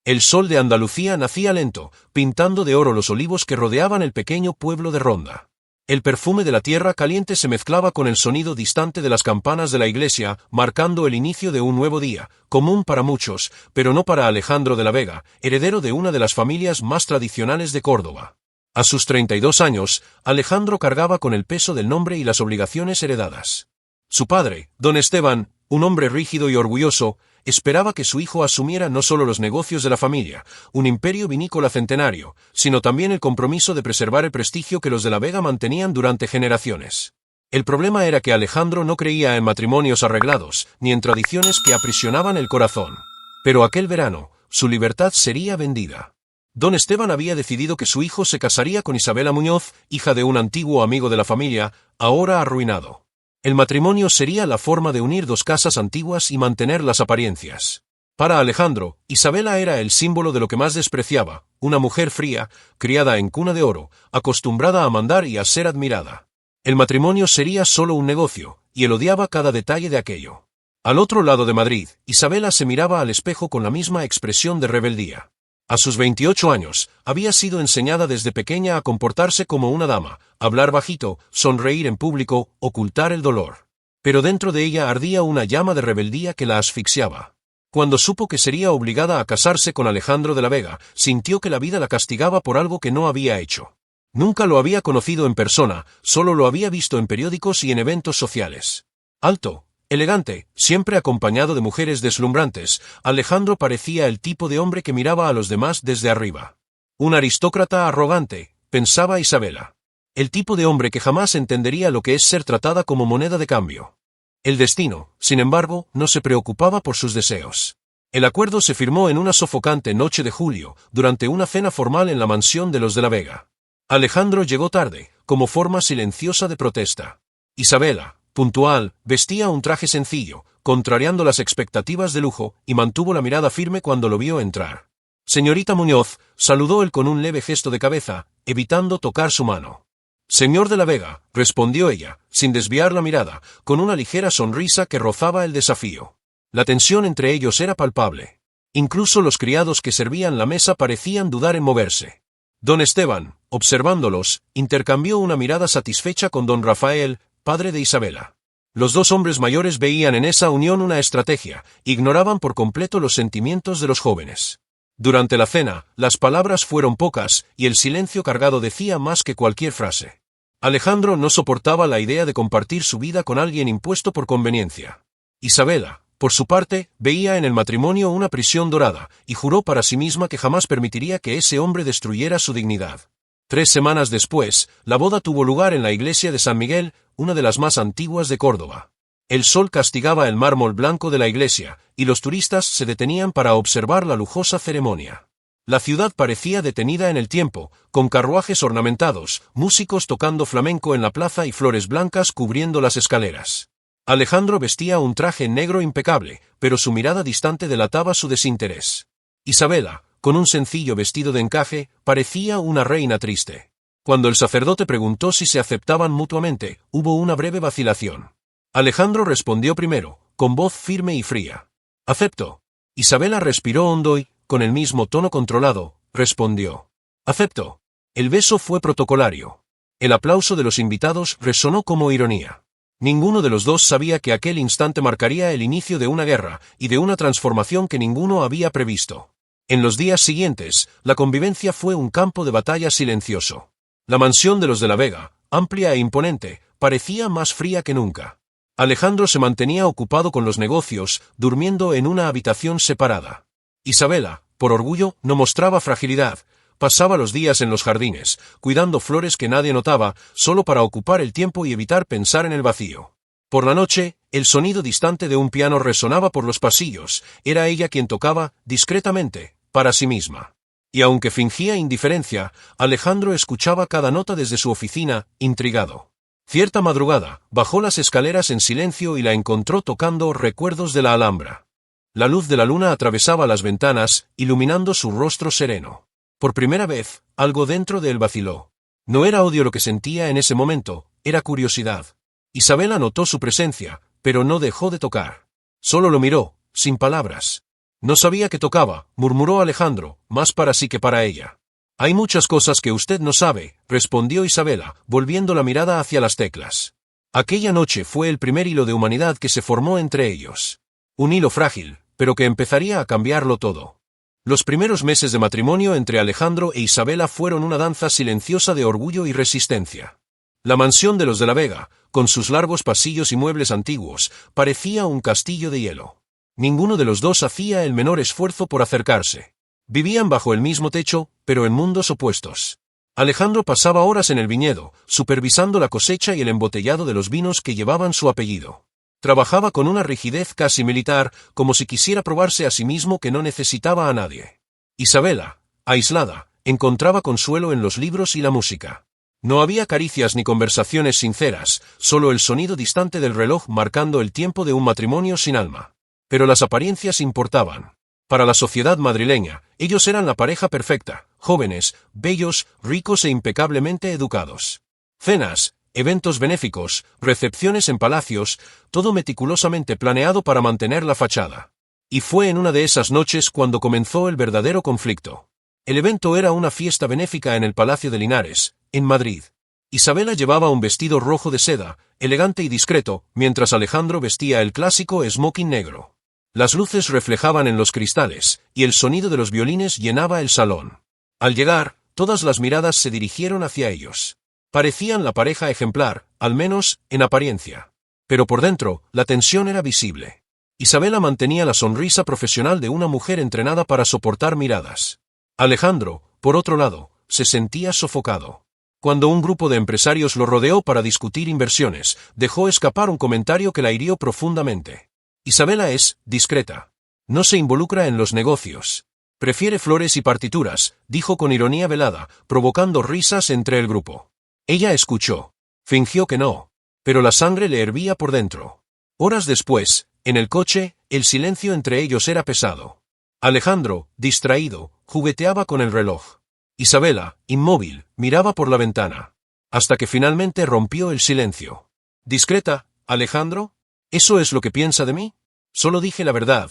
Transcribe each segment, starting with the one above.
El sol de Andalucía nacía lento, pintando de oro los olivos que rodeaban el pequeño pueblo de Ronda. El perfume de la tierra caliente se mezclaba con el sonido distante de las campanas de la iglesia, marcando el inicio de un nuevo día, común para muchos, pero no para Alejandro de la Vega, heredero de una de las familias más tradicionales de Córdoba. A sus 32 años, Alejandro cargaba con el peso del nombre y las obligaciones heredadas. Su padre, don Esteban, un hombre rígido y orgulloso, esperaba que su hijo asumiera no solo los negocios de la familia, un imperio vinícola centenario, sino también el compromiso de preservar el prestigio que los de la Vega mantenían durante generaciones. El problema era que Alejandro no creía en matrimonios arreglados, ni en tradiciones que aprisionaban el corazón. Pero aquel verano, su libertad sería vendida. Don Esteban había decidido que su hijo se casaría con Isabela Muñoz, hija de un antiguo amigo de la familia, ahora arruinado. El matrimonio sería la forma de unir dos casas antiguas y mantener las apariencias. Para Alejandro, Isabela era el símbolo de lo que más despreciaba, una mujer fría, criada en cuna de oro, acostumbrada a mandar y a ser admirada. El matrimonio sería solo un negocio, y él odiaba cada detalle de aquello. Al otro lado de Madrid, Isabela se miraba al espejo con la misma expresión de rebeldía. A sus 28 años, había sido enseñada desde pequeña a comportarse como una dama, hablar bajito, sonreír en público, ocultar el dolor. Pero dentro de ella ardía una llama de rebeldía que la asfixiaba. Cuando supo que sería obligada a casarse con Alejandro de la Vega, sintió que la vida la castigaba por algo que no había hecho. Nunca lo había conocido en persona, solo lo había visto en periódicos y en eventos sociales. Alto, elegante, siempre acompañado de mujeres deslumbrantes, Alejandro parecía el tipo de hombre que miraba a los demás desde arriba. Un aristócrata arrogante, pensaba Isabela. El tipo de hombre que jamás entendería lo que es ser tratada como moneda de cambio. El destino, sin embargo, no se preocupaba por sus deseos. El acuerdo se firmó en una sofocante noche de julio, durante una cena formal en la mansión de los de la Vega. Alejandro llegó tarde, como forma silenciosa de protesta. Isabela, puntual, vestía un traje sencillo, contrariando las expectativas de lujo, y mantuvo la mirada firme cuando lo vio entrar. Señorita Muñoz, saludó él con un leve gesto de cabeza, evitando tocar su mano. Señor de la Vega, respondió ella, sin desviar la mirada, con una ligera sonrisa que rozaba el desafío. La tensión entre ellos era palpable. Incluso los criados que servían la mesa parecían dudar en moverse. Don Esteban, observándolos, intercambió una mirada satisfecha con don Rafael, padre de Isabela. Los dos hombres mayores veían en esa unión una estrategia, ignoraban por completo los sentimientos de los jóvenes. Durante la cena, las palabras fueron pocas, y el silencio cargado decía más que cualquier frase. Alejandro no soportaba la idea de compartir su vida con alguien impuesto por conveniencia. Isabela, por su parte, veía en el matrimonio una prisión dorada, y juró para sí misma que jamás permitiría que ese hombre destruyera su dignidad. 3 semanas después, la boda tuvo lugar en la iglesia de San Miguel, una de las más antiguas de Córdoba. El sol castigaba el mármol blanco de la iglesia, y los turistas se detenían para observar la lujosa ceremonia. La ciudad parecía detenida en el tiempo, con carruajes ornamentados, músicos tocando flamenco en la plaza y flores blancas cubriendo las escaleras. Alejandro vestía un traje negro impecable, pero su mirada distante delataba su desinterés. Isabela, con un sencillo vestido de encaje, parecía una reina triste. Cuando el sacerdote preguntó si se aceptaban mutuamente, hubo una breve vacilación. Alejandro respondió primero, con voz firme y fría. «Acepto». Isabela respiró hondo y, con el mismo tono controlado, respondió. «Acepto». El beso fue protocolario. El aplauso de los invitados resonó como ironía. Ninguno de los dos sabía que aquel instante marcaría el inicio de una guerra, y de una transformación que ninguno había previsto. En los días siguientes, la convivencia fue un campo de batalla silencioso. La mansión de los de la Vega, amplia e imponente, parecía más fría que nunca. Alejandro se mantenía ocupado con los negocios, durmiendo en una habitación separada. Isabela, por orgullo, no mostraba fragilidad. Pasaba los días en los jardines, cuidando flores que nadie notaba, solo para ocupar el tiempo y evitar pensar en el vacío. Por la noche, el sonido distante de un piano resonaba por los pasillos, era ella quien tocaba, discretamente, para sí misma. Y aunque fingía indiferencia, Alejandro escuchaba cada nota desde su oficina, intrigado. Cierta madrugada, bajó las escaleras en silencio y la encontró tocando Recuerdos de la Alhambra. La luz de la luna atravesaba las ventanas, iluminando su rostro sereno. Por primera vez, algo dentro de él vaciló. No era odio lo que sentía en ese momento, era curiosidad. Isabela notó su presencia, pero no dejó de tocar. Solo lo miró, sin palabras. No sabía que tocaba, murmuró Alejandro, más para sí que para ella. Hay muchas cosas que usted no sabe, respondió Isabela, volviendo la mirada hacia las teclas. Aquella noche fue el primer hilo de humanidad que se formó entre ellos. Un hilo frágil, pero que empezaría a cambiarlo todo. Los primeros meses de matrimonio entre Alejandro e Isabela fueron una danza silenciosa de orgullo y resistencia. La mansión de los de la Vega, con sus largos pasillos y muebles antiguos, parecía un castillo de hielo. Ninguno de los dos hacía el menor esfuerzo por acercarse. Vivían bajo el mismo techo, pero en mundos opuestos. Alejandro pasaba horas en el viñedo, supervisando la cosecha y el embotellado de los vinos que llevaban su apellido. Trabajaba con una rigidez casi militar, como si quisiera probarse a sí mismo que no necesitaba a nadie. Isabela, aislada, encontraba consuelo en los libros y la música. No había caricias ni conversaciones sinceras, solo el sonido distante del reloj marcando el tiempo de un matrimonio sin alma. Pero las apariencias importaban. Para la sociedad madrileña, ellos eran la pareja perfecta, jóvenes, bellos, ricos e impecablemente educados. Cenas, eventos benéficos, recepciones en palacios, todo meticulosamente planeado para mantener la fachada. Y fue en una de esas noches cuando comenzó el verdadero conflicto. El evento era una fiesta benéfica en el Palacio de Linares, en Madrid. Isabela llevaba un vestido rojo de seda, elegante y discreto, mientras Alejandro vestía el clásico smoking negro. Las luces reflejaban en los cristales, y el sonido de los violines llenaba el salón. Al llegar, todas las miradas se dirigieron hacia ellos. Parecían la pareja ejemplar, al menos, en apariencia. Pero por dentro, la tensión era visible. Isabela mantenía la sonrisa profesional de una mujer entrenada para soportar miradas. Alejandro, por otro lado, se sentía sofocado. Cuando un grupo de empresarios lo rodeó para discutir inversiones, dejó escapar un comentario que la hirió profundamente. Isabela es discreta. No se involucra en los negocios. Prefiere flores y partituras, dijo con ironía velada, provocando risas entre el grupo. Ella escuchó. Fingió que no. Pero la sangre le hervía por dentro. Horas después, en el coche, el silencio entre ellos era pesado. Alejandro, distraído, jugueteaba con el reloj. Isabela, inmóvil, miraba por la ventana. Hasta que finalmente rompió el silencio. ¿Discreta, Alejandro? ¿Eso es lo que piensa de mí? Solo dije la verdad.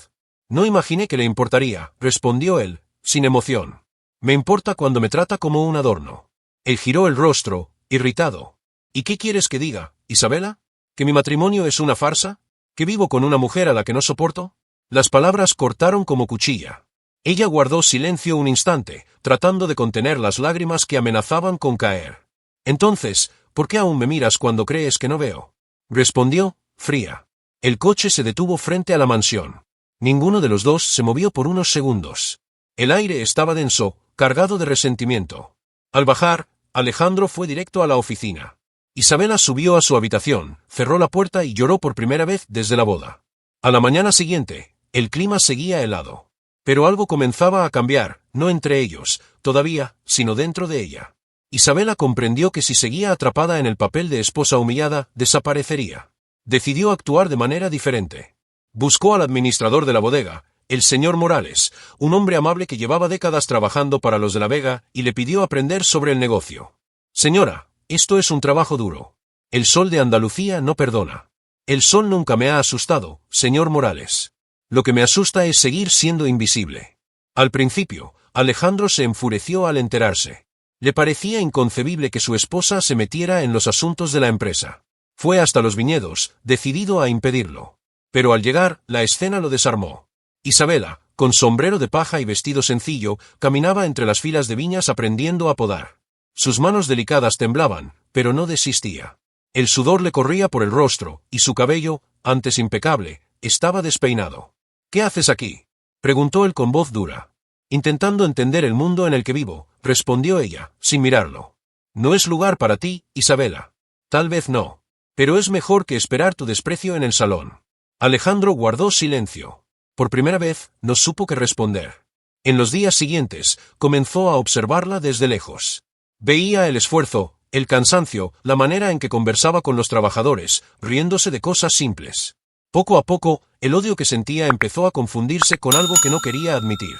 No imaginé que le importaría, respondió él, sin emoción. Me importa cuando me trata como un adorno. Él giró el rostro, irritado. ¿Y qué quieres que diga, Isabela? ¿Que mi matrimonio es una farsa? ¿Que vivo con una mujer a la que no soporto? Las palabras cortaron como cuchilla. Ella guardó silencio un instante, tratando de contener las lágrimas que amenazaban con caer. Entonces, ¿por qué aún me miras cuando crees que no veo? Respondió, fría. El coche se detuvo frente a la mansión. Ninguno de los dos se movió por unos segundos. El aire estaba denso, cargado de resentimiento. Al bajar, Alejandro fue directo a la oficina. Isabela subió a su habitación, cerró la puerta y lloró por primera vez desde la boda. A la mañana siguiente, el clima seguía helado. Pero algo comenzaba a cambiar, no entre ellos, todavía, sino dentro de ella. Isabela comprendió que si seguía atrapada en el papel de esposa humillada, desaparecería. Decidió actuar de manera diferente. Buscó al administrador de la bodega, el señor Morales, un hombre amable que llevaba décadas trabajando para los de la Vega, y le pidió aprender sobre el negocio. Señora, esto es un trabajo duro. El sol de Andalucía no perdona. El sol nunca me ha asustado, señor Morales. Lo que me asusta es seguir siendo invisible. Al principio, Alejandro se enfureció al enterarse. Le parecía inconcebible que su esposa se metiera en los asuntos de la empresa. Fue hasta los viñedos, decidido a impedirlo. Pero al llegar, la escena lo desarmó. Isabela, con sombrero de paja y vestido sencillo, caminaba entre las filas de viñas aprendiendo a podar. Sus manos delicadas temblaban, pero no desistía. El sudor le corría por el rostro, y su cabello, antes impecable, estaba despeinado. ¿Qué haces aquí?, preguntó él con voz dura. Intentando entender el mundo en el que vivo, respondió ella, sin mirarlo. No es lugar para ti, Isabela. Tal vez no. Pero es mejor que esperar tu desprecio en el salón. Alejandro guardó silencio. Por primera vez, no supo qué responder. En los días siguientes, comenzó a observarla desde lejos. Veía el esfuerzo, el cansancio, la manera en que conversaba con los trabajadores, riéndose de cosas simples. Poco a poco, el odio que sentía empezó a confundirse con algo que no quería admitir.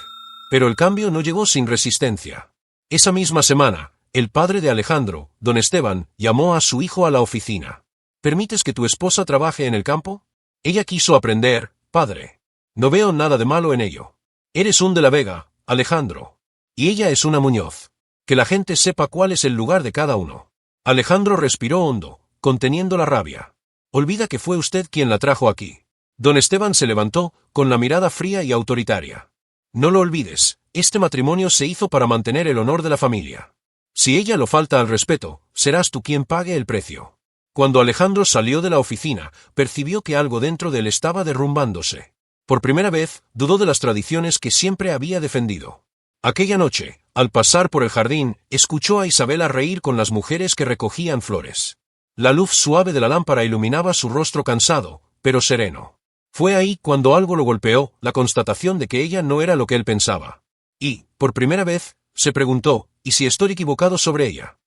Pero el cambio no llegó sin resistencia. Esa misma semana, el padre de Alejandro, don Esteban, llamó a su hijo a la oficina. ¿Permites que tu esposa trabaje en el campo? Ella quiso aprender, padre. No veo nada de malo en ello. Eres un de la Vega, Alejandro. Y ella es una Muñoz. Que la gente sepa cuál es el lugar de cada uno. Alejandro respiró hondo, conteniendo la rabia. Olvida que fue usted quien la trajo aquí. Don Esteban se levantó, con la mirada fría y autoritaria. No lo olvides, este matrimonio se hizo para mantener el honor de la familia. Si ella lo falta al respeto, serás tú quien pague el precio. Cuando Alejandro salió de la oficina, percibió que algo dentro de él estaba derrumbándose. Por primera vez, dudó de las tradiciones que siempre había defendido. Aquella noche, al pasar por el jardín, escuchó a Isabela reír con las mujeres que recogían flores. La luz suave de la lámpara iluminaba su rostro cansado, pero sereno. Fue ahí cuando algo lo golpeó, la constatación de que ella no era lo que él pensaba. Y, por primera vez, se preguntó, ¿y si estoy equivocado sobre ella?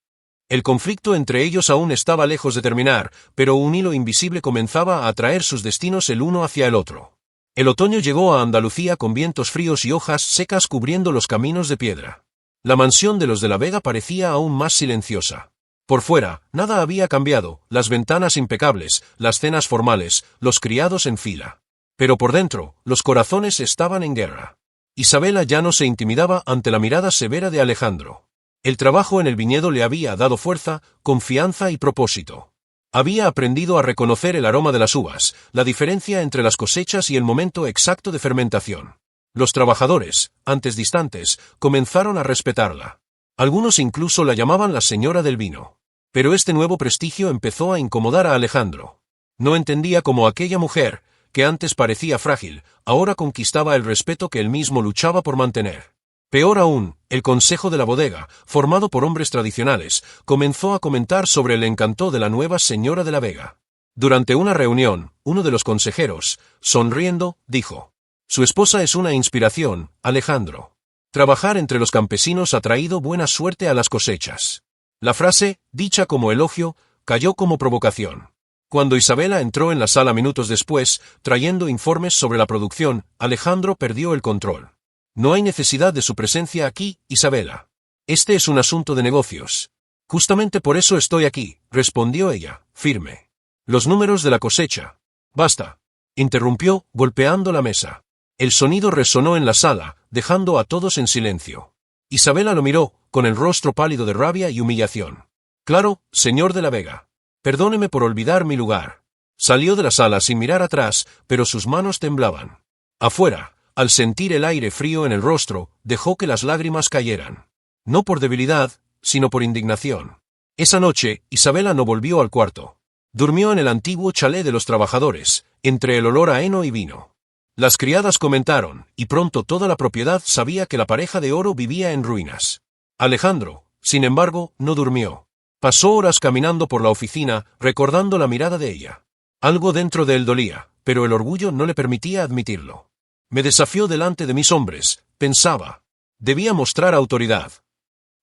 El conflicto entre ellos aún estaba lejos de terminar, pero un hilo invisible comenzaba a atraer sus destinos el uno hacia el otro. El otoño llegó a Andalucía con vientos fríos y hojas secas cubriendo los caminos de piedra. La mansión de los de la Vega parecía aún más silenciosa. Por fuera, nada había cambiado, las ventanas impecables, las cenas formales, los criados en fila. Pero por dentro, los corazones estaban en guerra. Isabela ya no se intimidaba ante la mirada severa de Alejandro. El trabajo en el viñedo le había dado fuerza, confianza y propósito. Había aprendido a reconocer el aroma de las uvas, la diferencia entre las cosechas y el momento exacto de fermentación. Los trabajadores, antes distantes, comenzaron a respetarla. Algunos incluso la llamaban la señora del vino. Pero este nuevo prestigio empezó a incomodar a Alejandro. No entendía cómo aquella mujer, que antes parecía frágil, ahora conquistaba el respeto que él mismo luchaba por mantener. Peor aún, el consejo de la bodega, formado por hombres tradicionales, comenzó a comentar sobre el encanto de la nueva señora de la Vega. Durante una reunión, uno de los consejeros, sonriendo, dijo: «Su esposa es una inspiración, Alejandro. Trabajar entre los campesinos ha traído buena suerte a las cosechas». La frase, dicha como elogio, cayó como provocación. Cuando Isabela entró en la sala minutos después, trayendo informes sobre la producción, Alejandro perdió el control. «No hay necesidad de su presencia aquí, Isabela. Este es un asunto de negocios». «Justamente por eso estoy aquí», respondió ella, firme. «Los números de la cosecha». «Basta», interrumpió, golpeando la mesa. El sonido resonó en la sala, dejando a todos en silencio. Isabela lo miró, con el rostro pálido de rabia y humillación. «Claro, señor de la Vega. Perdóneme por olvidar mi lugar». Salió de la sala sin mirar atrás, pero sus manos temblaban. Afuera, al sentir el aire frío en el rostro, dejó que las lágrimas cayeran. No por debilidad, sino por indignación. Esa noche, Isabela no volvió al cuarto. Durmió en el antiguo chalet de los trabajadores, entre el olor a heno y vino. Las criadas comentaron, y pronto toda la propiedad sabía que la pareja de oro vivía en ruinas. Alejandro, sin embargo, no durmió. Pasó horas caminando por la oficina, recordando la mirada de ella. Algo dentro de él dolía, pero el orgullo no le permitía admitirlo. «Me desafió delante de mis hombres», pensaba. Debía mostrar autoridad.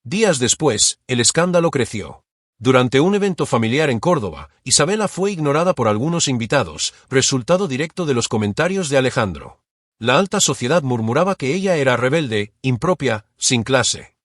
Días después, el escándalo creció. Durante un evento familiar en Córdoba, Isabela fue ignorada por algunos invitados, resultado directo de los comentarios de Alejandro. La alta sociedad murmuraba que ella era rebelde, impropia, sin clase.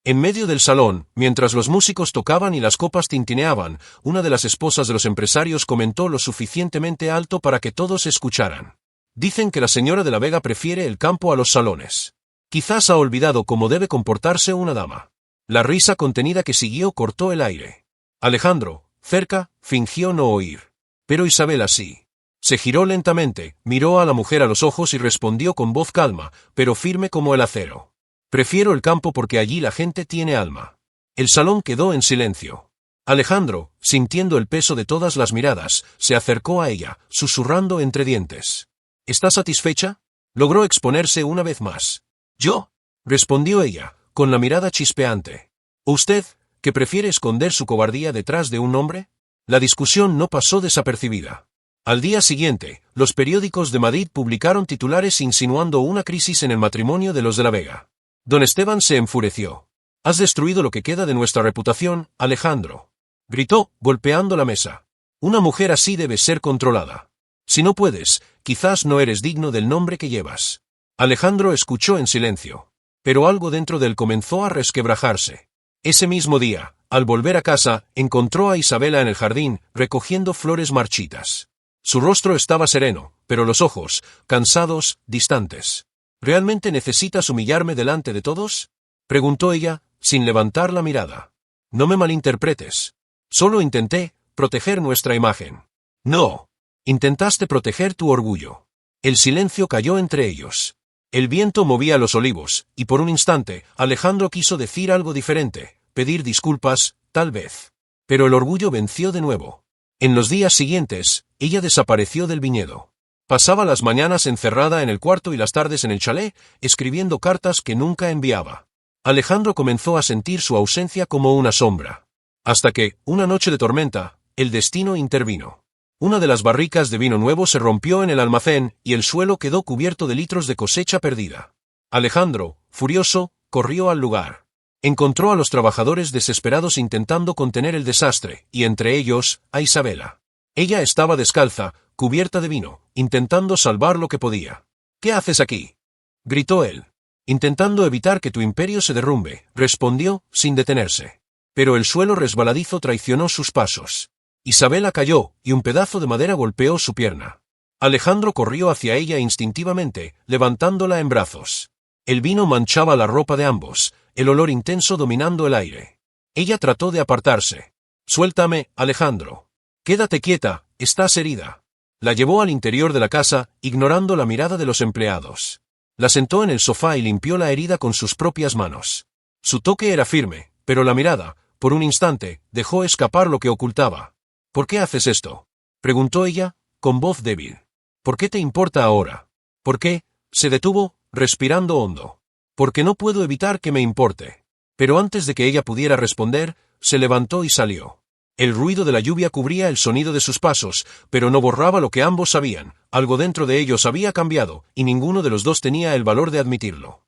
En medio del salón, mientras los músicos tocaban y las copas tintineaban, una de las esposas de los empresarios comentó lo suficientemente alto para que todos escucharan: «Dicen que la señora de la Vega prefiere el campo a los salones. Quizás ha olvidado cómo debe comportarse una dama». La risa contenida que siguió cortó el aire. Alejandro, cerca, fingió no oír. Pero Isabela sí. Se giró lentamente, miró a la mujer a los ojos y respondió con voz calma, pero firme como el acero: «Prefiero el campo porque allí la gente tiene alma». El salón quedó en silencio. Alejandro, sintiendo el peso de todas las miradas, se acercó a ella, susurrando entre dientes: «¿Está satisfecha?». Logró exponerse una vez más. «¿Yo?», respondió ella, con la mirada chispeante. «¿Usted, que prefiere esconder su cobardía detrás de un hombre?». La discusión no pasó desapercibida. Al día siguiente, los periódicos de Madrid publicaron titulares insinuando una crisis en el matrimonio de los de la Vega. Don Esteban se enfureció. «Has destruido lo que queda de nuestra reputación, Alejandro», gritó, golpeando la mesa. «Una mujer así debe ser controlada. Si no puedes, quizás no eres digno del nombre que llevas». Alejandro escuchó en silencio. Pero algo dentro de él comenzó a resquebrajarse. Ese mismo día, al volver a casa, encontró a Isabela en el jardín, recogiendo flores marchitas. Su rostro estaba sereno, pero los ojos, cansados, distantes. ¿Realmente necesitas humillarme delante de todos? Preguntó ella, sin levantar la mirada. No me malinterpretes. Solo intenté proteger nuestra imagen. No. Intentaste proteger tu orgullo. El silencio cayó entre ellos. El viento movía los olivos, y por un instante, Alejandro quiso decir algo diferente, pedir disculpas, tal vez. Pero el orgullo venció de nuevo. En los días siguientes, ella desapareció del viñedo. Pasaba las mañanas encerrada en el cuarto y las tardes en el chalet, escribiendo cartas que nunca enviaba. Alejandro comenzó a sentir su ausencia como una sombra. Hasta que, una noche de tormenta, el destino intervino. Una de las barricas de vino nuevo se rompió en el almacén y el suelo quedó cubierto de litros de cosecha perdida. Alejandro, furioso, corrió al lugar. Encontró a los trabajadores desesperados intentando contener el desastre, y entre ellos, a Isabela. Ella estaba descalza, cubierta de vino, intentando salvar lo que podía. ¿Qué haces aquí?, gritó él. Intentando evitar que tu imperio se derrumbe, respondió, sin detenerse. Pero el suelo resbaladizo traicionó sus pasos. Isabela cayó, y un pedazo de madera golpeó su pierna. Alejandro corrió hacia ella instintivamente, levantándola en brazos. El vino manchaba la ropa de ambos, el olor intenso dominando el aire. Ella trató de apartarse. Suéltame, Alejandro. Quédate quieta, estás herida. La llevó al interior de la casa, ignorando la mirada de los empleados. La sentó en el sofá y limpió la herida con sus propias manos. Su toque era firme, pero la mirada, por un instante, dejó escapar lo que ocultaba. ¿Por qué haces esto?, preguntó ella, con voz débil. ¿Por qué te importa ahora? ¿Por qué? Se detuvo, respirando hondo. Porque no puedo evitar que me importe. Pero antes de que ella pudiera responder, se levantó y salió. El ruido de la lluvia cubría el sonido de sus pasos, pero no borraba lo que ambos sabían. Algo dentro de ellos había cambiado, y ninguno de los dos tenía el valor de admitirlo.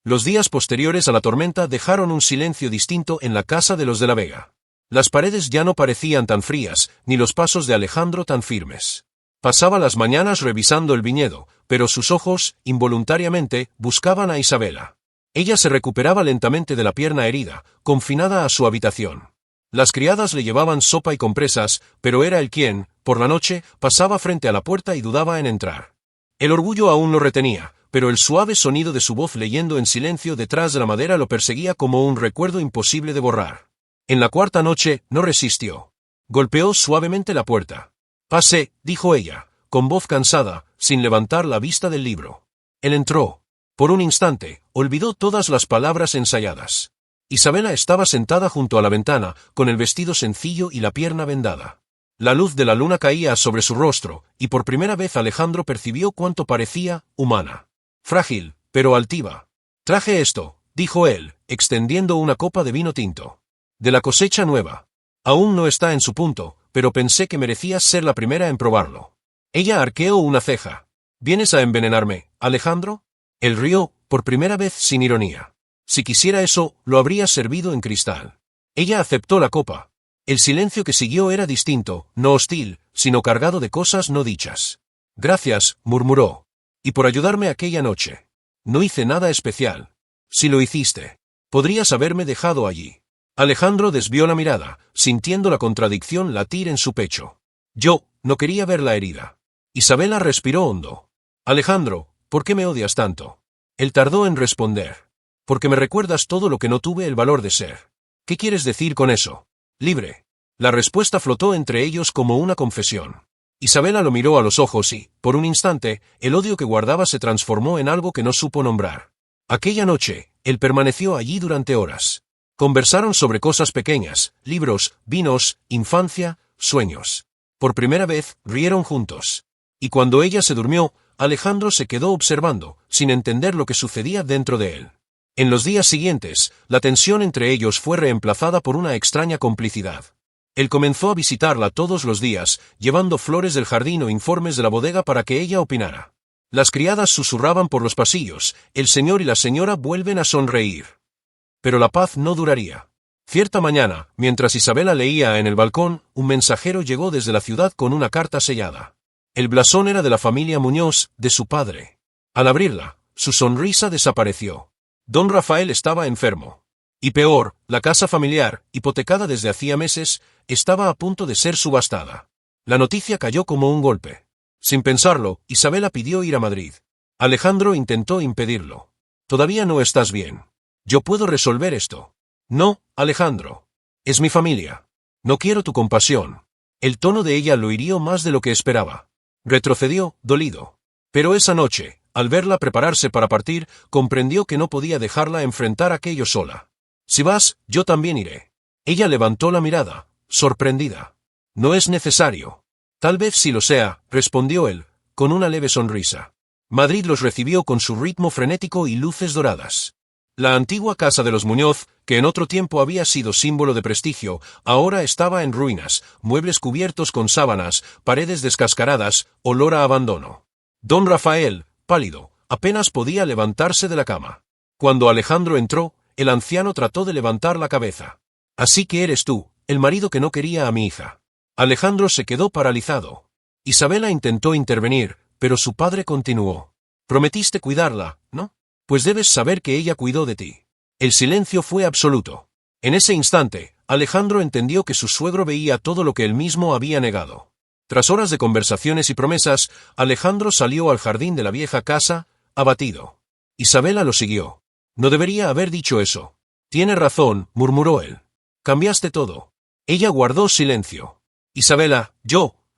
Los días posteriores a la tormenta dejaron un silencio distinto en la casa de los de la Vega. Las paredes ya no parecían tan frías, ni los pasos de Alejandro tan firmes. Pasaba las mañanas revisando el viñedo, pero sus ojos, involuntariamente, buscaban a Isabela. Ella se recuperaba lentamente de la pierna herida, confinada a su habitación. Las criadas le llevaban sopa y compresas, pero era él quien, por la noche, pasaba frente a la puerta y dudaba en entrar. El orgullo aún lo retenía, pero el suave sonido de su voz leyendo en silencio detrás de la madera lo perseguía como un recuerdo imposible de borrar. En la cuarta noche, no resistió. Golpeó suavemente la puerta. «Pase», dijo ella, con voz cansada, sin levantar la vista del libro. Él entró. Por un instante, olvidó todas las palabras ensayadas. Isabela estaba sentada junto a la ventana, con el vestido sencillo y la pierna vendada. La luz de la luna caía sobre su rostro, y por primera vez Alejandro percibió cuánto parecía humana. Frágil, pero altiva. «Traje esto», dijo él, extendiendo una copa de vino tinto. «De la cosecha nueva. Aún no está en su punto, pero pensé que merecías ser la primera en probarlo». Ella arqueó una ceja. «¿Vienes a envenenarme, Alejandro?». Él rió, por primera vez sin ironía. Si quisiera eso, lo habría servido en cristal. Ella aceptó la copa. El silencio que siguió era distinto, no hostil, sino cargado de cosas no dichas. «Gracias», murmuró. «Y por ayudarme aquella noche». «No hice nada especial». «Si lo hiciste. Podrías haberme dejado allí». Alejandro desvió la mirada, sintiendo la contradicción latir en su pecho. «Yo no quería ver la herida». Isabela respiró hondo. «Alejandro, ¿por qué me odias tanto?». Él tardó en responder. «Porque me recuerdas todo lo que no tuve el valor de ser». «¿Qué quieres decir con eso?». «Libre». La respuesta flotó entre ellos como una confesión. Isabela lo miró a los ojos y, por un instante, el odio que guardaba se transformó en algo que no supo nombrar. Aquella noche, él permaneció allí durante horas. Conversaron sobre cosas pequeñas, libros, vinos, infancia, sueños. Por primera vez, rieron juntos. Y cuando ella se durmió, Alejandro se quedó observando, sin entender lo que sucedía dentro de él. En los días siguientes, la tensión entre ellos fue reemplazada por una extraña complicidad. Él comenzó a visitarla todos los días, llevando flores del jardín o informes de la bodega para que ella opinara. Las criadas susurraban por los pasillos, «El señor y la señora vuelven a sonreír». Pero la paz no duraría. Cierta mañana, mientras Isabela leía en el balcón, un mensajero llegó desde la ciudad con una carta sellada. El blasón era de la familia Muñoz, de su padre. Al abrirla, su sonrisa desapareció. Don Rafael estaba enfermo. Y peor, la casa familiar, hipotecada desde hacía meses, estaba a punto de ser subastada. La noticia cayó como un golpe. Sin pensarlo, Isabela pidió ir a Madrid. Alejandro intentó impedirlo. Todavía no estás bien. Yo puedo resolver esto. No, Alejandro. Es mi familia. No quiero tu compasión. El tono de ella lo hirió más de lo que esperaba. Retrocedió, dolido. Pero esa noche, al verla prepararse para partir, comprendió que no podía dejarla enfrentar aquello sola. Si vas, yo también iré. Ella levantó la mirada, sorprendida. No es necesario. Tal vez sí lo sea, respondió él, con una leve sonrisa. Madrid los recibió con su ritmo frenético y luces doradas. La antigua casa de los Muñoz, que en otro tiempo había sido símbolo de prestigio, ahora estaba en ruinas, muebles cubiertos con sábanas, paredes descascaradas, olor a abandono. Don Rafael, pálido, apenas podía levantarse de la cama. Cuando Alejandro entró, el anciano trató de levantar la cabeza. Así que eres tú, el marido que no quería a mi hija. Alejandro se quedó paralizado. Isabela intentó intervenir, pero su padre continuó. Prometiste cuidarla, ¿no? Pues debes saber que ella cuidó de ti. El silencio fue absoluto. En ese instante, Alejandro entendió que su suegro veía todo lo que él mismo había negado. Tras horas de conversaciones y promesas, Alejandro salió al jardín de la vieja casa, abatido. Isabela lo siguió. No debería haber dicho eso. Tiene razón, murmuró él. Cambiaste todo. Ella guardó silencio. Isabela,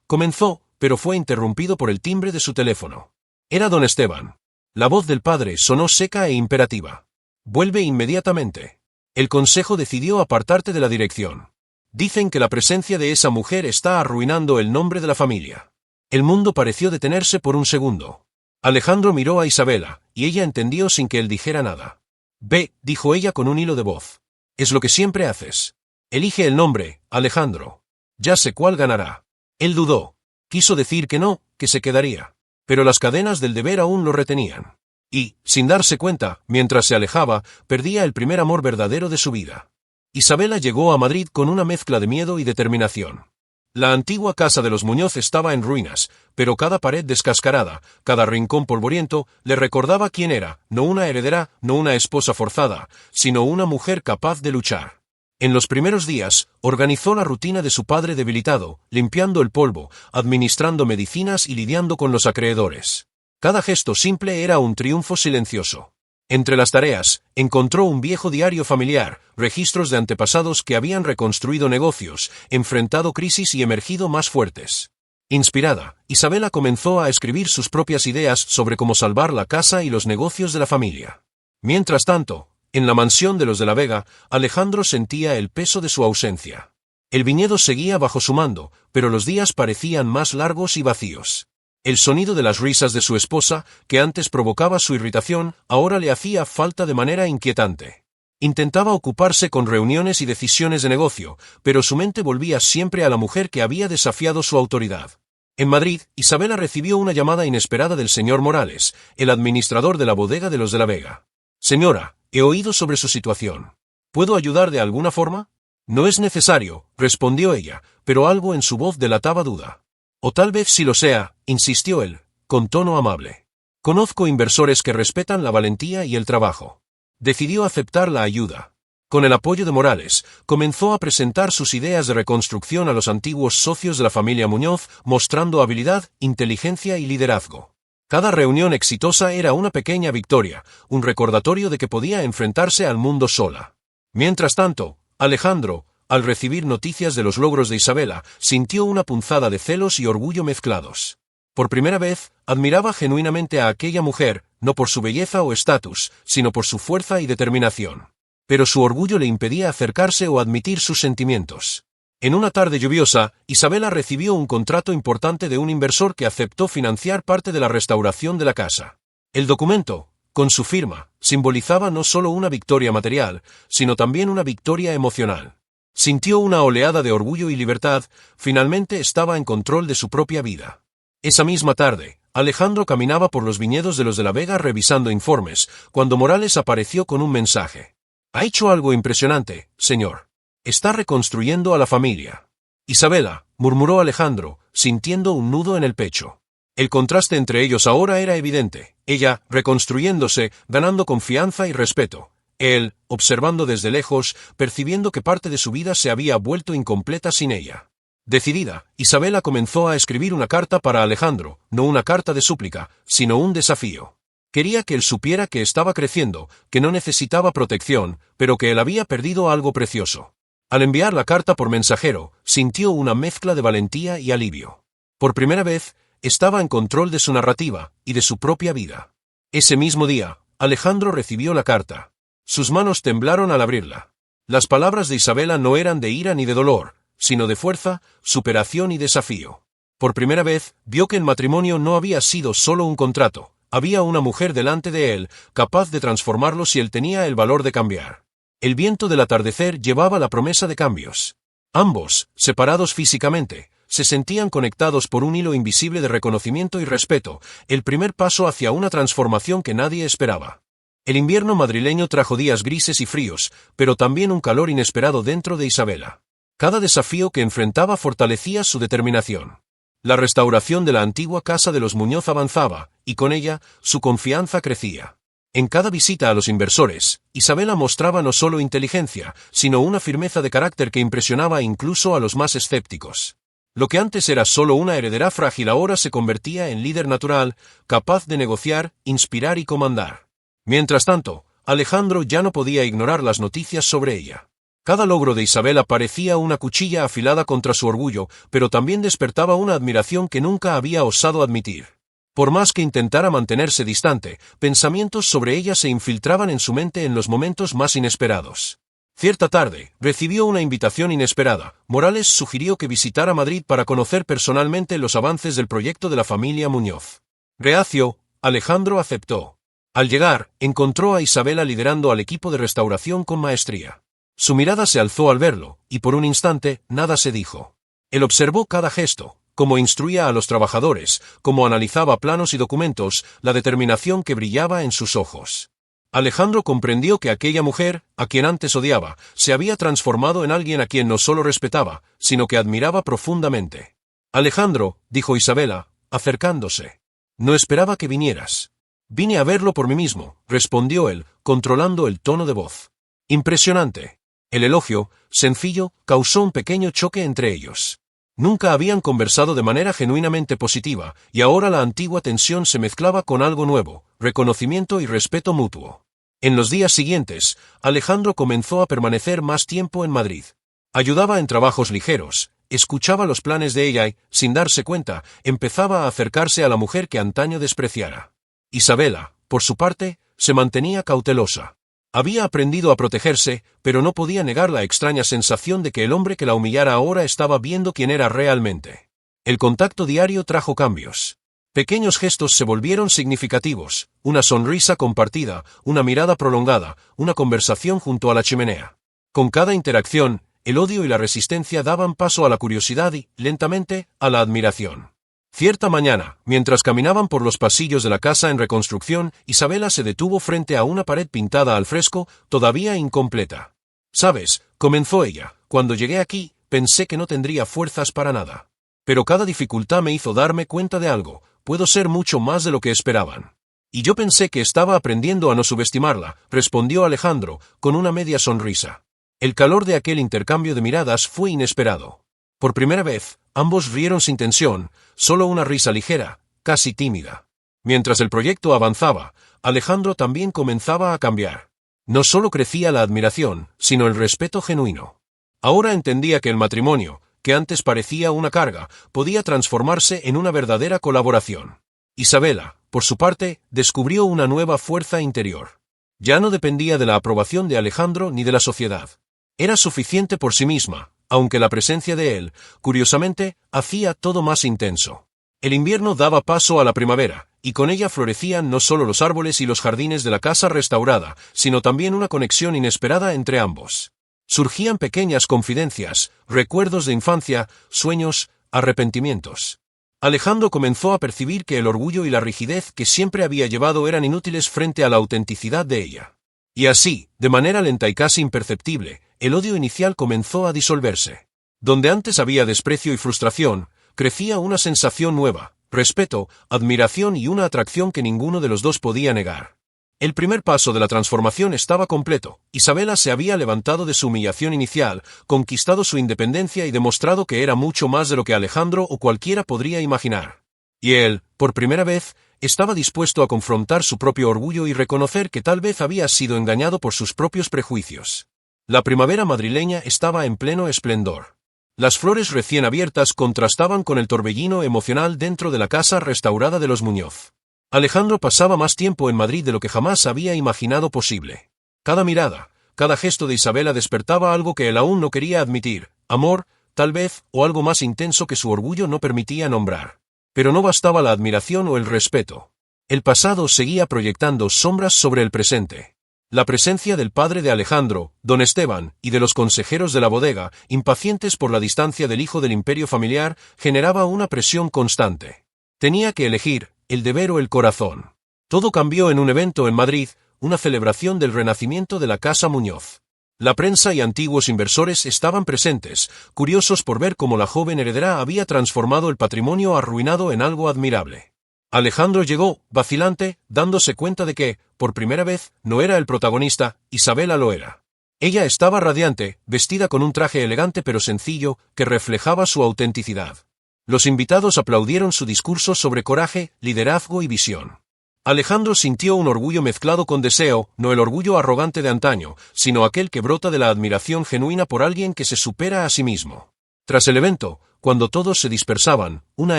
comenzó, pero fue interrumpido por el timbre de su teléfono. Era don Esteban. La voz del padre sonó seca e imperativa. Vuelve inmediatamente. El consejo decidió apartarte de la dirección. Dicen que la presencia de esa mujer está arruinando el nombre de la familia. El mundo pareció detenerse por un segundo. Alejandro miró a Isabela, y ella entendió sin que él dijera nada. Ve, dijo ella con un hilo de voz. Es lo que siempre haces. Elige el nombre, Alejandro. Ya sé cuál ganará. Él dudó. Quiso decir que no, que se quedaría. Pero las cadenas del deber aún lo retenían. Y, sin darse cuenta, mientras se alejaba, perdía el primer amor verdadero de su vida. Isabela llegó a Madrid con una mezcla de miedo y determinación. La antigua casa de los Muñoz estaba en ruinas, pero cada pared descascarada, cada rincón polvoriento, le recordaba quién era, no una heredera, no una esposa forzada, sino una mujer capaz de luchar. En los primeros días, organizó la rutina de su padre debilitado, limpiando el polvo, administrando medicinas y lidiando con los acreedores. Cada gesto simple era un triunfo silencioso. Entre las tareas, encontró un viejo diario familiar, registros de antepasados que habían reconstruido negocios, enfrentado crisis y emergido más fuertes. Inspirada, Isabela comenzó a escribir sus propias ideas sobre cómo salvar la casa y los negocios de la familia. Mientras tanto, en la mansión de los de la Vega, Alejandro sentía el peso de su ausencia. El viñedo seguía bajo su mando, pero los días parecían más largos y vacíos. El sonido de las risas de su esposa, que antes provocaba su irritación, ahora le hacía falta de manera inquietante. Intentaba ocuparse con reuniones y decisiones de negocio, pero su mente volvía siempre a la mujer que había desafiado su autoridad. En Madrid, Isabela recibió una llamada inesperada del señor Morales, el administrador de la bodega de los de la Vega. Señora, he oído sobre su situación. ¿Puedo ayudar de alguna forma? No es necesario, respondió ella, pero algo en su voz delataba duda. O tal vez sí lo sea, insistió él, con tono amable. Conozco inversores que respetan la valentía y el trabajo. Decidió aceptar la ayuda. Con el apoyo de Morales, comenzó a presentar sus ideas de reconstrucción a los antiguos socios de la familia Muñoz, mostrando habilidad, inteligencia y liderazgo. Cada reunión exitosa era una pequeña victoria, un recordatorio de que podía enfrentarse al mundo sola. Mientras tanto, Alejandro, al recibir noticias de los logros de Isabela, sintió una punzada de celos y orgullo mezclados. Por primera vez, admiraba genuinamente a aquella mujer, no por su belleza o estatus, sino por su fuerza y determinación. Pero su orgullo le impedía acercarse o admitir sus sentimientos. En una tarde lluviosa, Isabela recibió un contrato importante de un inversor que aceptó financiar parte de la restauración de la casa. El documento, con su firma, simbolizaba no solo una victoria material, sino también una victoria emocional. Sintió una oleada de orgullo y libertad, finalmente estaba en control de su propia vida. Esa misma tarde, Alejandro caminaba por los viñedos de los de la Vega revisando informes, cuando Morales apareció con un mensaje. Ha hecho algo impresionante, señor. Está reconstruyendo a la familia. Isabela, murmuró Alejandro, sintiendo un nudo en el pecho. El contraste entre ellos ahora era evidente, ella, reconstruyéndose, ganando confianza y respeto. Él, observando desde lejos, percibiendo que parte de su vida se había vuelto incompleta sin ella. Decidida, Isabela comenzó a escribir una carta para Alejandro, no una carta de súplica, sino un desafío. Quería que él supiera que estaba creciendo, que no necesitaba protección, pero que él había perdido algo precioso. Al enviar la carta por mensajero, sintió una mezcla de valentía y alivio. Por primera vez, estaba en control de su narrativa y de su propia vida. Ese mismo día, Alejandro recibió la carta. Sus manos temblaron al abrirla. Las palabras de Isabela no eran de ira ni de dolor, sino de fuerza, superación y desafío. Por primera vez, vio que el matrimonio no había sido solo un contrato. Había una mujer delante de él, capaz de transformarlo si él tenía el valor de cambiar. El viento del atardecer llevaba la promesa de cambios. Ambos, separados físicamente, se sentían conectados por un hilo invisible de reconocimiento y respeto, el primer paso hacia una transformación que nadie esperaba. El invierno madrileño trajo días grises y fríos, pero también un calor inesperado dentro de Isabela. Cada desafío que enfrentaba fortalecía su determinación. La restauración de la antigua casa de los Muñoz avanzaba, y con ella, su confianza crecía. En cada visita a los inversores, Isabela mostraba no solo inteligencia, sino una firmeza de carácter que impresionaba incluso a los más escépticos. Lo que antes era solo una heredera frágil ahora se convertía en líder natural, capaz de negociar, inspirar y comandar. Mientras tanto, Alejandro ya no podía ignorar las noticias sobre ella. Cada logro de Isabela parecía una cuchilla afilada contra su orgullo, pero también despertaba una admiración que nunca había osado admitir. Por más que intentara mantenerse distante, pensamientos sobre ella se infiltraban en su mente en los momentos más inesperados. Cierta tarde, recibió una invitación inesperada. Morales sugirió que visitara Madrid para conocer personalmente los avances del proyecto de la familia Muñoz. Reacio, Alejandro aceptó. Al llegar, encontró a Isabela liderando al equipo de restauración con maestría. Su mirada se alzó al verlo, y por un instante, nada se dijo. Él observó cada gesto, cómo instruía a los trabajadores, cómo analizaba planos y documentos, la determinación que brillaba en sus ojos. Alejandro comprendió que aquella mujer, a quien antes odiaba, se había transformado en alguien a quien no solo respetaba, sino que admiraba profundamente. Alejandro, dijo Isabela, acercándose. No esperaba que vinieras. Vine a verlo por mí mismo, respondió él, controlando el tono de voz. Impresionante. El elogio, sencillo, causó un pequeño choque entre ellos. Nunca habían conversado de manera genuinamente positiva, y ahora la antigua tensión se mezclaba con algo nuevo, reconocimiento y respeto mutuo. En los días siguientes, Alejandro comenzó a permanecer más tiempo en Madrid. Ayudaba en trabajos ligeros, escuchaba los planes de ella y, sin darse cuenta, empezaba a acercarse a la mujer que antaño despreciara. Isabela, por su parte, se mantenía cautelosa. Había aprendido a protegerse, pero no podía negar la extraña sensación de que el hombre que la humillara ahora estaba viendo quién era realmente. El contacto diario trajo cambios. Pequeños gestos se volvieron significativos, una sonrisa compartida, una mirada prolongada, una conversación junto a la chimenea. Con cada interacción, el odio y la resistencia daban paso a la curiosidad y, lentamente, a la admiración. Cierta mañana, mientras caminaban por los pasillos de la casa en reconstrucción, Isabela se detuvo frente a una pared pintada al fresco, todavía incompleta. «¿Sabes?», comenzó ella, «cuando llegué aquí, pensé que no tendría fuerzas para nada. Pero cada dificultad me hizo darme cuenta de algo, puedo ser mucho más de lo que esperaban». «Y yo pensé que estaba aprendiendo a no subestimarla», respondió Alejandro, con una media sonrisa. El calor de aquel intercambio de miradas fue inesperado. Por primera vez, ambos rieron sin tensión, solo una risa ligera, casi tímida. Mientras el proyecto avanzaba, Alejandro también comenzaba a cambiar. No solo crecía la admiración, sino el respeto genuino. Ahora entendía que el matrimonio, que antes parecía una carga, podía transformarse en una verdadera colaboración. Isabela, por su parte, descubrió una nueva fuerza interior. Ya no dependía de la aprobación de Alejandro ni de la sociedad. Era suficiente por sí misma, aunque la presencia de él, curiosamente, hacía todo más intenso. El invierno daba paso a la primavera, y con ella florecían no solo los árboles y los jardines de la casa restaurada, sino también una conexión inesperada entre ambos. Surgían pequeñas confidencias, recuerdos de infancia, sueños, arrepentimientos. Alejandro comenzó a percibir que el orgullo y la rigidez que siempre había llevado eran inútiles frente a la autenticidad de ella. Y así, de manera lenta y casi imperceptible, el odio inicial comenzó a disolverse. Donde antes había desprecio y frustración, crecía una sensación nueva, respeto, admiración y una atracción que ninguno de los dos podía negar. El primer paso de la transformación estaba completo. Isabela se había levantado de su humillación inicial, conquistado su independencia y demostrado que era mucho más de lo que Alejandro o cualquiera podría imaginar. Y él, por primera vez, Estaba dispuesto a confrontar su propio orgullo y reconocer que tal vez había sido engañado por sus propios prejuicios. La primavera madrileña estaba en pleno esplendor. Las flores recién abiertas contrastaban con el torbellino emocional dentro de la casa restaurada de los Muñoz. Alejandro pasaba más tiempo en Madrid de lo que jamás había imaginado posible. Cada mirada, cada gesto de Isabela despertaba algo que él aún no quería admitir, amor, tal vez, o algo más intenso que su orgullo no permitía nombrar. Pero no bastaba la admiración o el respeto. El pasado seguía proyectando sombras sobre el presente. La presencia del padre de Alejandro, don Esteban, y de los consejeros de la bodega, impacientes por la distancia del hijo del imperio familiar, generaba una presión constante. Tenía que elegir, el deber o el corazón. Todo cambió en un evento en Madrid, una celebración del renacimiento de la Casa Muñoz. La prensa y antiguos inversores estaban presentes, curiosos por ver cómo la joven heredera había transformado el patrimonio arruinado en algo admirable. Alejandro llegó, vacilante, dándose cuenta de que, por primera vez, no era el protagonista, Isabela lo era. Ella estaba radiante, vestida con un traje elegante pero sencillo, que reflejaba su autenticidad. Los invitados aplaudieron su discurso sobre coraje, liderazgo y visión. Alejandro sintió un orgullo mezclado con deseo, no el orgullo arrogante de antaño, sino aquel que brota de la admiración genuina por alguien que se supera a sí mismo. Tras el evento, cuando todos se dispersaban, una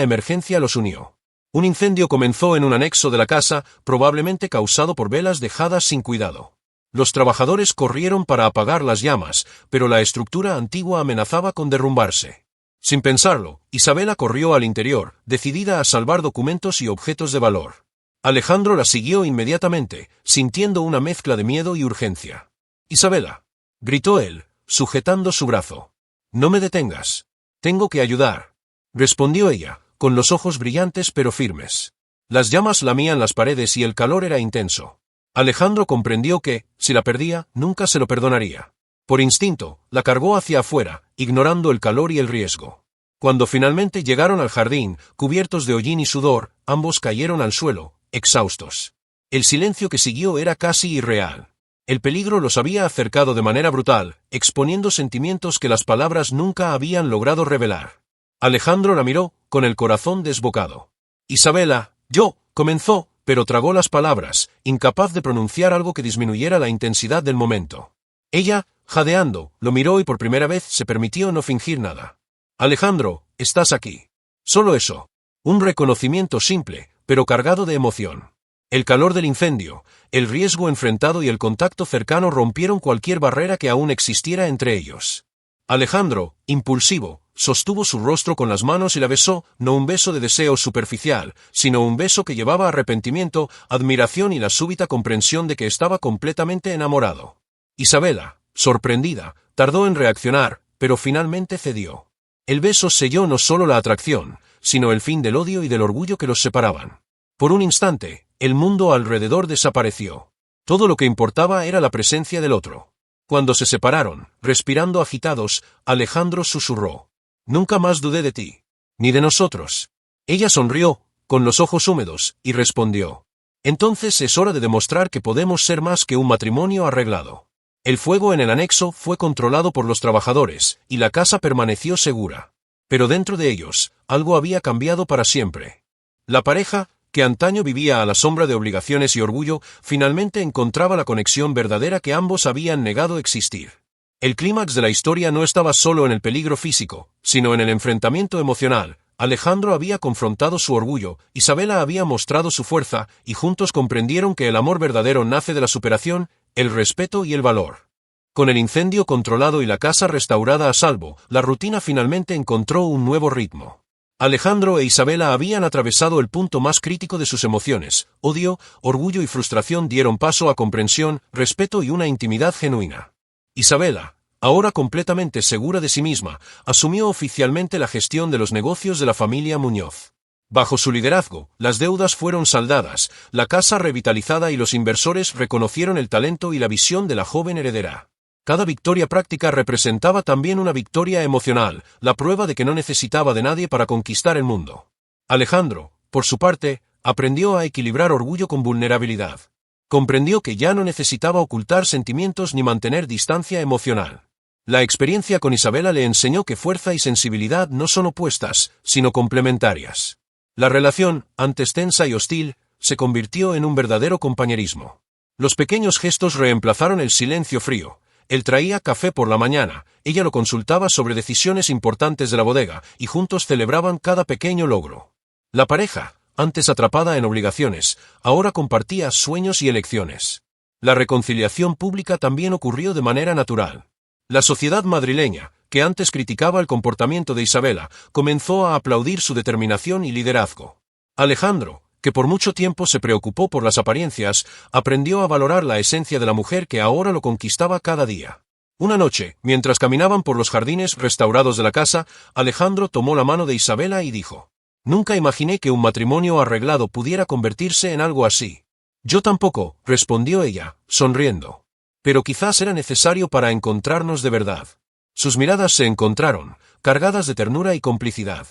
emergencia los unió. Un incendio comenzó en un anexo de la casa, probablemente causado por velas dejadas sin cuidado. Los trabajadores corrieron para apagar las llamas, pero la estructura antigua amenazaba con derrumbarse. Sin pensarlo, Isabela corrió al interior, decidida a salvar documentos y objetos de valor. Alejandro la siguió inmediatamente, sintiendo una mezcla de miedo y urgencia. «Isabela», gritó él, sujetando su brazo. «No me detengas. Tengo que ayudar», respondió ella, con los ojos brillantes pero firmes. Las llamas lamían las paredes y el calor era intenso. Alejandro comprendió que, si la perdía, nunca se lo perdonaría. Por instinto, la cargó hacia afuera, ignorando el calor y el riesgo. Cuando finalmente llegaron al jardín, cubiertos de hollín y sudor, ambos cayeron al suelo, exhaustos. El silencio que siguió era casi irreal. El peligro los había acercado de manera brutal, exponiendo sentimientos que las palabras nunca habían logrado revelar. Alejandro la miró, con el corazón desbocado. «Isabela, yo», comenzó, pero tragó las palabras, incapaz de pronunciar algo que disminuyera la intensidad del momento. Ella, jadeando, lo miró y por primera vez se permitió no fingir nada. «Alejandro, estás aquí». Solo eso. Un reconocimiento simple, pero cargado de emoción. El calor del incendio, el riesgo enfrentado y el contacto cercano rompieron cualquier barrera que aún existiera entre ellos. Alejandro, impulsivo, sostuvo su rostro con las manos y la besó, no un beso de deseo superficial, sino un beso que llevaba arrepentimiento, admiración y la súbita comprensión de que estaba completamente enamorado. Isabela, sorprendida, tardó en reaccionar, pero finalmente cedió. El beso selló no solo la atracción, sino el fin del odio y del orgullo que los separaban. Por un instante, el mundo alrededor desapareció. Todo lo que importaba era la presencia del otro. Cuando se separaron, respirando agitados, Alejandro susurró: «Nunca más dudé de ti. Ni de nosotros». Ella sonrió, con los ojos húmedos, y respondió: «Entonces es hora de demostrar que podemos ser más que un matrimonio arreglado». El fuego en el anexo fue controlado por los trabajadores, y la casa permaneció segura. Pero dentro de ellos, algo había cambiado para siempre. La pareja, que antaño vivía a la sombra de obligaciones y orgullo, finalmente encontraba la conexión verdadera que ambos habían negado existir. El clímax de la historia no estaba solo en el peligro físico, sino en el enfrentamiento emocional. Alejandro había confrontado su orgullo, Isabela había mostrado su fuerza, y juntos comprendieron que el amor verdadero nace de la superación, el respeto y el valor. Con el incendio controlado y la casa restaurada a salvo, la rutina finalmente encontró un nuevo ritmo. Alejandro e Isabela habían atravesado el punto más crítico de sus emociones. Odio, orgullo y frustración dieron paso a comprensión, respeto y una intimidad genuina. Isabela, ahora completamente segura de sí misma, asumió oficialmente la gestión de los negocios de la familia Muñoz. Bajo su liderazgo, las deudas fueron saldadas, la casa revitalizada y los inversores reconocieron el talento y la visión de la joven heredera. Cada victoria práctica representaba también una victoria emocional, la prueba de que no necesitaba de nadie para conquistar el mundo. Alejandro, por su parte, aprendió a equilibrar orgullo con vulnerabilidad. Comprendió que ya no necesitaba ocultar sentimientos ni mantener distancia emocional. La experiencia con Isabela le enseñó que fuerza y sensibilidad no son opuestas, sino complementarias. La relación, antes tensa y hostil, se convirtió en un verdadero compañerismo. Los pequeños gestos reemplazaron el silencio frío. Él traía café por la mañana, ella lo consultaba sobre decisiones importantes de la bodega, y juntos celebraban cada pequeño logro. La pareja, antes atrapada en obligaciones, ahora compartía sueños y elecciones. La reconciliación pública también ocurrió de manera natural. La sociedad madrileña, que antes criticaba el comportamiento de Isabela, comenzó a aplaudir su determinación y liderazgo. Alejandro, que por mucho tiempo se preocupó por las apariencias, aprendió a valorar la esencia de la mujer que ahora lo conquistaba cada día. Una noche, mientras caminaban por los jardines restaurados de la casa, Alejandro tomó la mano de Isabela y dijo: «Nunca imaginé que un matrimonio arreglado pudiera convertirse en algo así». «Yo tampoco», respondió ella, sonriendo. «Pero quizás era necesario para encontrarnos de verdad». Sus miradas se encontraron, cargadas de ternura y complicidad.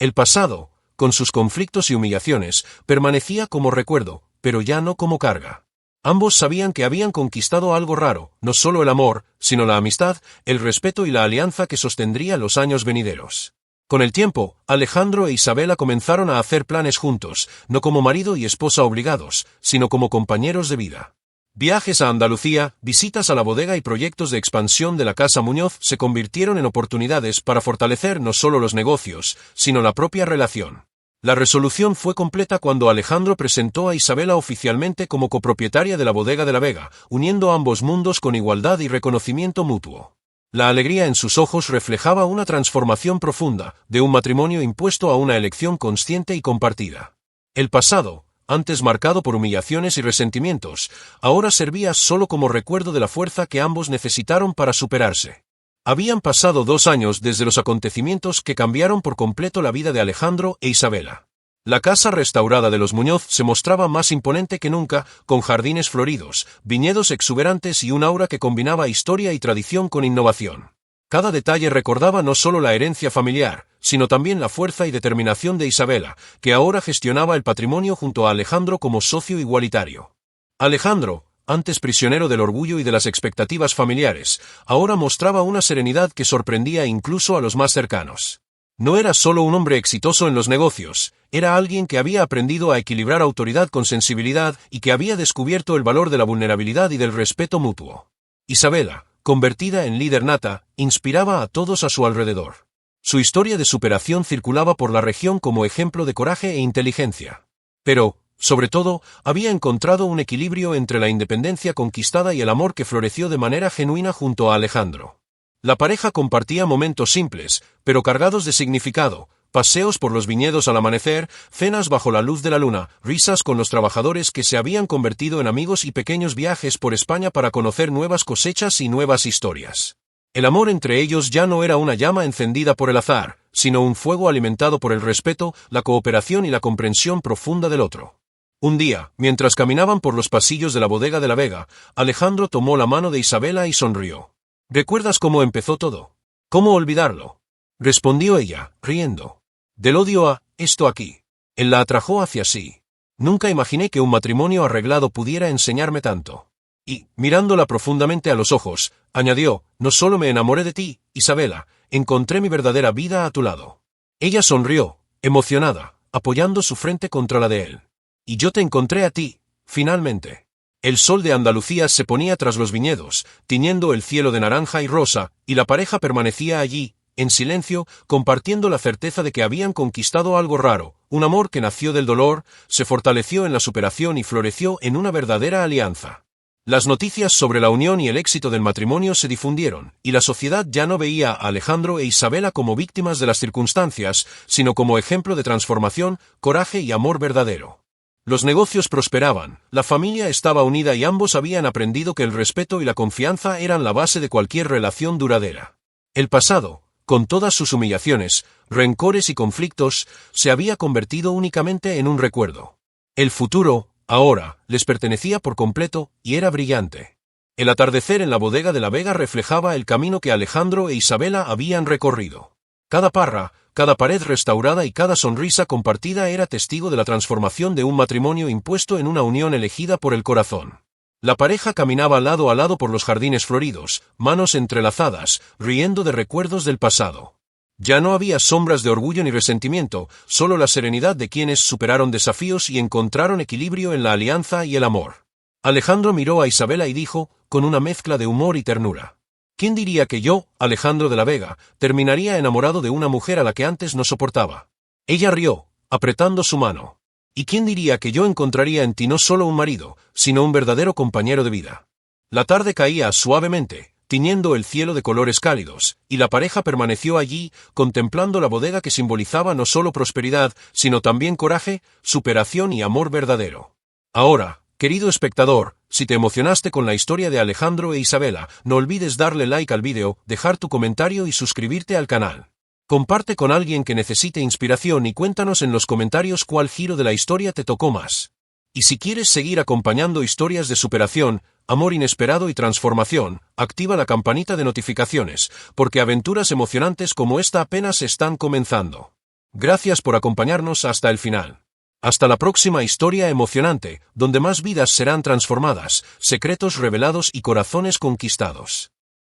El pasado, con sus conflictos y humillaciones, permanecía como recuerdo, pero ya no como carga. Ambos sabían que habían conquistado algo raro, no solo el amor, sino la amistad, el respeto y la alianza que sostendría los años venideros. Con el tiempo, Alejandro e Isabela comenzaron a hacer planes juntos, no como marido y esposa obligados, sino como compañeros de vida. Viajes a Andalucía, visitas a la bodega y proyectos de expansión de la Casa Muñoz se convirtieron en oportunidades para fortalecer no solo los negocios, sino la propia relación. La resolución fue completa cuando Alejandro presentó a Isabela oficialmente como copropietaria de la bodega de la Vega, uniendo ambos mundos con igualdad y reconocimiento mutuo. La alegría en sus ojos reflejaba una transformación profunda, de un matrimonio impuesto a una elección consciente y compartida. El pasado, antes marcado por humillaciones y resentimientos, ahora servía solo como recuerdo de la fuerza que ambos necesitaron para superarse. Habían pasado 2 años desde los acontecimientos que cambiaron por completo la vida de Alejandro e Isabela. La casa restaurada de los Muñoz se mostraba más imponente que nunca, con jardines floridos, viñedos exuberantes y un aura que combinaba historia y tradición con innovación. Cada detalle recordaba no solo la herencia familiar, sino también la fuerza y determinación de Isabela, que ahora gestionaba el patrimonio junto a Alejandro como socio igualitario. Alejandro, antes prisionero del orgullo y de las expectativas familiares, ahora mostraba una serenidad que sorprendía incluso a los más cercanos. No era solo un hombre exitoso en los negocios, era alguien que había aprendido a equilibrar autoridad con sensibilidad y que había descubierto el valor de la vulnerabilidad y del respeto mutuo. Isabela, convertida en líder nata, inspiraba a todos a su alrededor. Su historia de superación circulaba por la región como ejemplo de coraje e inteligencia. Pero, sobre todo, había encontrado un equilibrio entre la independencia conquistada y el amor que floreció de manera genuina junto a Alejandro. La pareja compartía momentos simples, pero cargados de significado: paseos por los viñedos al amanecer, cenas bajo la luz de la luna, risas con los trabajadores que se habían convertido en amigos y pequeños viajes por España para conocer nuevas cosechas y nuevas historias. El amor entre ellos ya no era una llama encendida por el azar, sino un fuego alimentado por el respeto, la cooperación y la comprensión profunda del otro. Un día, mientras caminaban por los pasillos de la bodega de la Vega, Alejandro tomó la mano de Isabela y sonrió. «¿Recuerdas cómo empezó todo? ¿Cómo olvidarlo?», respondió ella, riendo. «Del odio a esto aquí». Él la atrajo hacia sí. «Nunca imaginé que un matrimonio arreglado pudiera enseñarme tanto». Y, mirándola profundamente a los ojos, añadió: «No solo me enamoré de ti, Isabela, encontré mi verdadera vida a tu lado». Ella sonrió, emocionada, apoyando su frente contra la de él. «Y yo te encontré a ti, finalmente». El sol de Andalucía se ponía tras los viñedos, tiñendo el cielo de naranja y rosa, y la pareja permanecía allí, en silencio, compartiendo la certeza de que habían conquistado algo raro, un amor que nació del dolor, se fortaleció en la superación y floreció en una verdadera alianza. Las noticias sobre la unión y el éxito del matrimonio se difundieron, y la sociedad ya no veía a Alejandro e Isabela como víctimas de las circunstancias, sino como ejemplo de transformación, coraje y amor verdadero. Los negocios prosperaban, la familia estaba unida y ambos habían aprendido que el respeto y la confianza eran la base de cualquier relación duradera. El pasado, con todas sus humillaciones, rencores y conflictos, se había convertido únicamente en un recuerdo. El futuro, ahora, les pertenecía por completo, y era brillante. El atardecer en la bodega de la Vega reflejaba el camino que Alejandro e Isabela habían recorrido. Cada parra, cada pared restaurada y cada sonrisa compartida era testigo de la transformación de un matrimonio impuesto en una unión elegida por el corazón. La pareja caminaba lado a lado por los jardines floridos, manos entrelazadas, riendo de recuerdos del pasado. Ya no había sombras de orgullo ni resentimiento, solo la serenidad de quienes superaron desafíos y encontraron equilibrio en la alianza y el amor. Alejandro miró a Isabela y dijo, con una mezcla de humor y ternura: ¿Quién diría que yo, Alejandro de la Vega, terminaría enamorado de una mujer a la que antes no soportaba? Ella rió, apretando su mano. ¿Y quién diría que yo encontraría en ti no solo un marido, sino un verdadero compañero de vida? La tarde caía suavemente, tiñendo el cielo de colores cálidos, y la pareja permaneció allí, contemplando la bodega que simbolizaba no solo prosperidad, sino también coraje, superación y amor verdadero. Ahora, querido espectador, si te emocionaste con la historia de Alejandro e Isabela, no olvides darle like al vídeo, dejar tu comentario y suscribirte al canal. Comparte con alguien que necesite inspiración y cuéntanos en los comentarios cuál giro de la historia te tocó más. Y si quieres seguir acompañando historias de superación, amor inesperado y transformación, activa la campanita de notificaciones, porque aventuras emocionantes como esta apenas están comenzando. Gracias por acompañarnos hasta el final. Hasta la próxima historia emocionante, donde más vidas serán transformadas, secretos revelados y corazones conquistados.